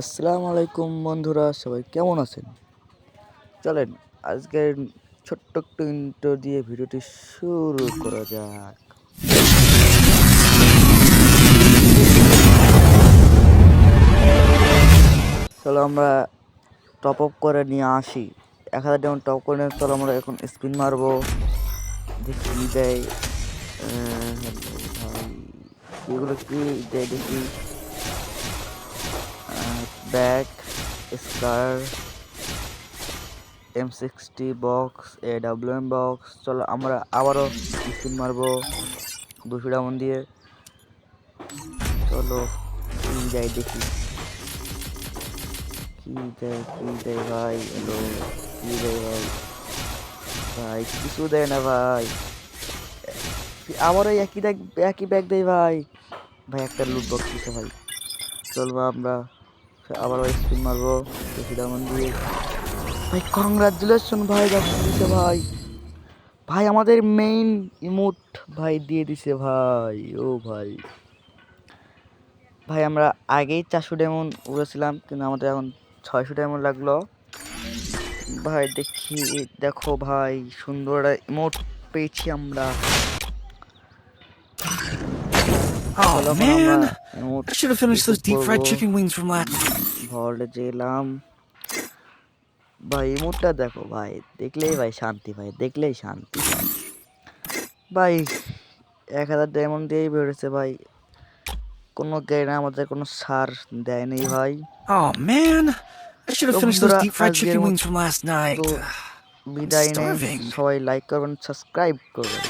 আসসালামু আলাইকুম বন্ধুরা, সবাই কেমন আছেন? চলেন আজকের ছোট্ট একটু ইন্ট্রো দিয়ে ভিডিওটি শুরু করা যাক। চলো আমরা টপ আপ করে নিয়ে আসি। 1000 ডায়মন্ড টপ করে নিয়ে চলো আমরা এখন স্পিন মারবো, দেখি কি দেয়। ভাই এগুলো কি দেয় দেখি। ব্যাগ, স্কার, M60 বক্স, AWM বক্স। চলো আমরা আবারও স্পিন মারবো 200 ডায়মন্ড দিয়ে। চলো কি দেয় দেখি, কি দেয় ভাই। হ্যালো, কি দেয় ভাই? ভাই কিছু দেয় না ভাই, আবারও একই ব্যাগ দেয় ভাই। ভাই একটা লুট বক্স দিছে ভাই। চলবো আমরা আবারও স্পিন মারবো 200 ডায়মন্ড দিয়ে। ভাই কংগ্রাচুলেশন ভাই, ব্যবসা দিছে ভাই। ভাই আমাদের মেইন ইমোট ভাই দিয়ে দিছে ভাই। ও ভাই, ভাই আমরা আগেই 400 ডায়মন্ড উড়েছিলাম, কিন্তু আমাদের এখন 600 ডায়মন্ড লাগলো ভাই। দেখো ভাই, সুন্দর ইমোট পেয়েছি আমরা। Oh চলো এখন আমরা man, emote I should have finished receive those deep করবো। fried chicken wings from last. ভল্টে গেলাম ভাই। ইমোটটা দেখো ভাই, দেখলেই ভাই শান্তি, ভাই দেখলেই শান্তি ভাই। 1000 ডায়মন্ড দিয়েই বেরোছে ভাই। কোনো গেমে আমাদের কোনো সার দেয়নি ভাই। Oh man, I should তো have finished those বন্ধুরা deep fried আজকের chicken wings মতো from last night. I'm বিদায় নেই, starving. সবাই লাইক করবেন, সাবস্ক্রাইব করবেন।